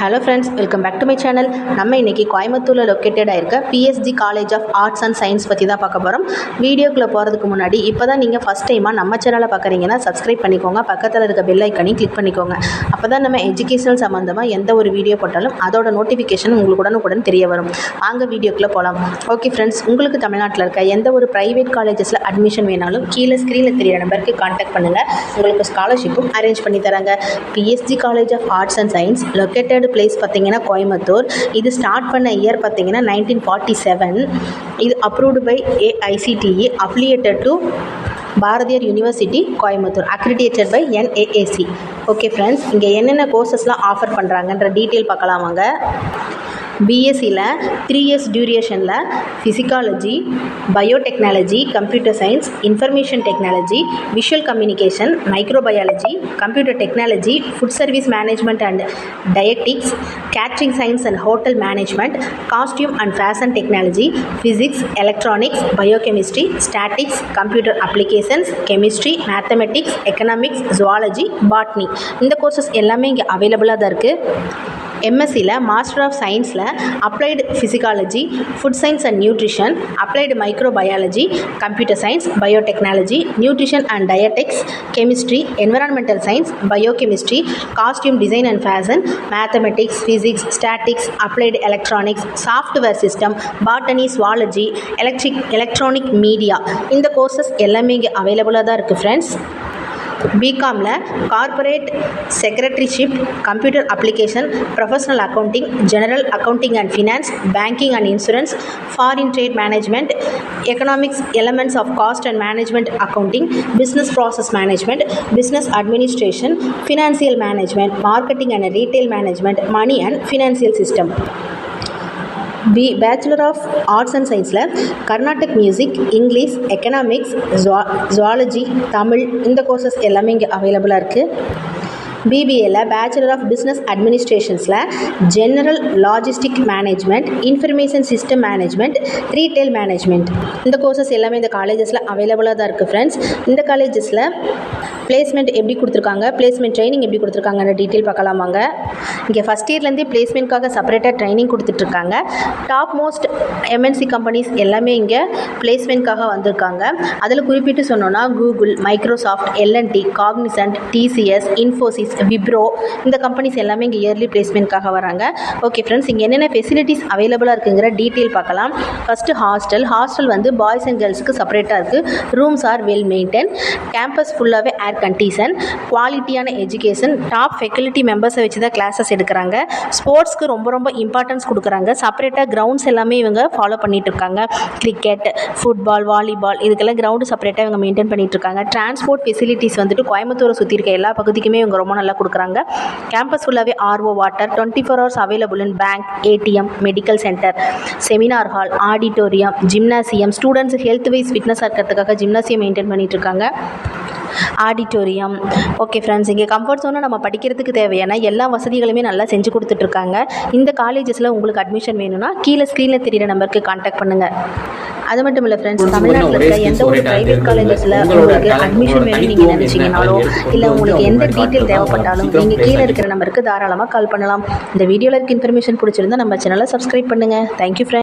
Hello friends, welcome back to my channel. நம்ம இன்றைக்கி கோயம்புத்தூரில் லொக்கேட்டடாக இருக்க PSG college of arts and science பற்றி தான் பார்க்க போகிறோம். வீடியோக்குள்ளே போகிறதுக்கு முன்னாடி இப்போ தான் நீங்கள் ஃபஸ்ட் டைமாக நம்ம சேனலை பார்க்குறீங்கன்னா சப்ஸ்கிரைப் பண்ணிக்கோங்க. பக்கத்தில் இருக்க பெல் ஐக்கனையும் கிளிக் பண்ணிக்கோங்க. அப்போ தான் நம்ம எஜுகேஷனல் சம்மந்தமாக எந்த ஒரு வீடியோ போட்டாலும் அதோட நோட்டிஃபிகேஷன் உங்களுக்கு உடனுக்குடன் தெரிய வரும். வாங்க வீடியோக்குள்ளே போகலாம். ஓகே ஃப்ரெண்ட்ஸ், உங்களுக்கு தமிழ்நாட்டில் இருக்க எந்த ஒரு ப்ரைவேட் காலேஜஸில் அட்மிஷன் வேணாலும் கீழே ஸ்க்ரீனில் தெரியிற நம்பருக்கு கான்டாக்ட் பண்ணுங்கள். உங்களுக்கு ஸ்காலர்ஷிப்பும் அரேஞ்ச் பண்ணி தராங்க. PSG college of arts and science located place பார்த்தீங்கன்னா கோயம்புத்தூர். இது ஸ்டார்ட் பண்ண இயர் பார்த்தீங்கன்னா 1947. இது approved by AICTE, affiliated to Bharathiar university Coimbatore, accredited by NAAC. Okay friends, இங்கே என்னென்ன கோர்சஸ்லாம் ஆஃபர் பண்ணுறாங்கன்ற டீட்டெயில் பார்க்கலாம் வாங்க. பிஎஸ்சியில் 3 years டியூரேஷனில் psychology, biotechnology, computer science, information technology, visual communication, microbiology, computer technology, food service management and dietetics, catering science and hotel management, costume and fashion technology, physics, electronics, biochemistry, statics, computer applications, chemistry, mathematics, economics, zoology, botany. இந்த courses எல்லாமே இங்கே அவைலபிளாக தான் இருக்குது. எம்எஸ்சியில் master of சயின்ஸில் applied psychology, food science and nutrition, applied microbiology, computer science, biotechnology, nutrition and dietetics, chemistry, environmental science, biochemistry, costume design and fashion, mathematics, physics, statics, applied electronics, software system, botany, zoology, electronic media. இந்த courses எல்லாமே இங்கே அவைலபிளாக தான் இருக்குது friends. பிகாமில் corporate secretaryship, computer application, professional accounting, general accounting and finance, banking and insurance, foreign trade management, economics, elements of cost and management accounting, business process management, business administration, financial management, marketing and retail management, money and financial system. Bachelor of arts and சயின்ஸில் Carnatic music, English, economics, zoology, Tamil. இந்த courses எல்லாமே இங்கே அவைலபிளாக இருக்குது. பிபிஏல bachelor of business அட்மினிஸ்ட்ரேஷன்ஸில் general logistic management, information system management, retail management. இந்த courses எல்லாமே இந்த காலேஜஸில் அவைலபிளாக தான் இருக்குது ஃப்ரெண்ட்ஸ். இந்த காலேஜஸில் பிளேஸ்மெண்ட் எப்படி கொடுத்துருக்காங்க, பிளேஸ்மெண்ட் ட்ரைனிங் எப்படி கொடுத்துருக்காங்கன்ற டீட்டெயில் பார்க்கலாமாங்க. இங்கே ஃபஸ்ட் இயர்லேருந்தே பிளேஸ்மெண்ட்காக செப்பரேட்டாக ட்ரைனிங் கொடுத்துட்ருக்காங்க. டாப் மோஸ்ட் MNC கம்பெனிஸ் எல்லாமே இங்கே பிளேஸ்மெண்ட்காக வந்திருக்காங்க. அதில் குறிப்பிட்டு சொன்னோன்னா Google, Microsoft, L&T, Cognizant, TCS, Infosys, Wipro. இந்த கம்பெனிஸ் எல்லாமே இங்கே இயர்லி பிளேஸ்மெண்ட்காக வராங்க. ஓகே ஃப்ரெண்ட்ஸ், இங்கே என்னென்ன ஃபெசிலிட்டிஸ் அவைலபிளாக இருக்குங்கிற டீட்டெயில் பார்க்கலாம். ஃபஸ்ட்டு ஹாஸ்டல் வந்து பாய்ஸ் அண்ட் கேர்ள்ஸுக்கு செப்பரேட்டாக இருக்குது. Rooms R well maintain. Campus ஃபுல்லாகவே ஏர் கண்டிஷன், குவாலிட்டியான எஜுகேஷன், டாப் ஃபெக்கல்ட்டி மெம்பர்ஸை வச்சு தான் கிளாஸஸ் எடுக்கிறாங்க. ஸ்போர்ட்ஸ்க்கு ரொம்ப இம்பார்ட்டன்ஸ் கொடுக்குறாங்க. செப்பரேட்டாக கிரவுண்ட்ஸ் எல்லாமே இவங்க ஃபாலோ பண்ணிகிட்டு இருக்காங்க. கிரிக்கெட், ஃபுட்பால், வாலிபால், இதுக்கெல்லாம் கிரவுண்டு செப்பரேட்டாக இவங்க மெயின்டைன் பண்ணிகிட்டு இருக்காங்க. டிரான்ஸ்போர்ட் ஃபெசிலிட்டிஸ் வந்துட்டு கோயம்புத்தூரை சுற்றி இருக்க எல்லா பகுதிக்குமே இவங்க ரொம்ப நல்லா கொடுக்குறாங்க. கேம்பஸ் ஃபுல்லாகவே RO water, 24 hours available in bank, ATM, medical centre, seminar hall, auditorium, gymnasium. Students health wise ஃபிட்னஸாக இருக்கிறதுக்காக ஜிம்னாசியம் மெயின்டைன் பண்ணிகிட்டு இருக்காங்க. ஆடிட்டோரியம். ஓகே ஃப்ரெண்ட்ஸ், இங்கே கம்ஃபர்ட் ஜோனாக நம்ம படிக்கிறதுக்கு தேவையான எல்லா வசதிகளுமே நல்லா செஞ்சு கொடுத்துட்ருக்காங்க. இந்த காலேஜஸில் உங்களுக்கு அட்மிஷன் வேணும்னா கீழே ஸ்க்ரீனில் தெரியிற நம்பருக்கு கான்டாக்ட் பண்ணுங்கள். அது மட்டும் இல்லை ஃப்ரெண்ட்ஸ், தமிழ்நாட்டில் இருக்க எந்த ஒரு ப்ரைவேட் காலேஜஸில் உங்களுக்கு அட்மிஷன் வேணும்னு நீங்கள் நினச்சிங்கனாலோ இல்லை உங்களுக்கு எந்த டீட்டெயில் தேவைப்பட்டாலும் நீங்கள் கீழே இருக்கிற நம்பருக்கு தாராளமாக கால் பண்ணலாம். இந்த வீடியோவில் இருக்க இன்ஃபர்மேஷன் பிடிச்சிருந்தா நம்ம சேனலை சப்ஸ்கிரைப் பண்ணுங்கள். Thank you friends.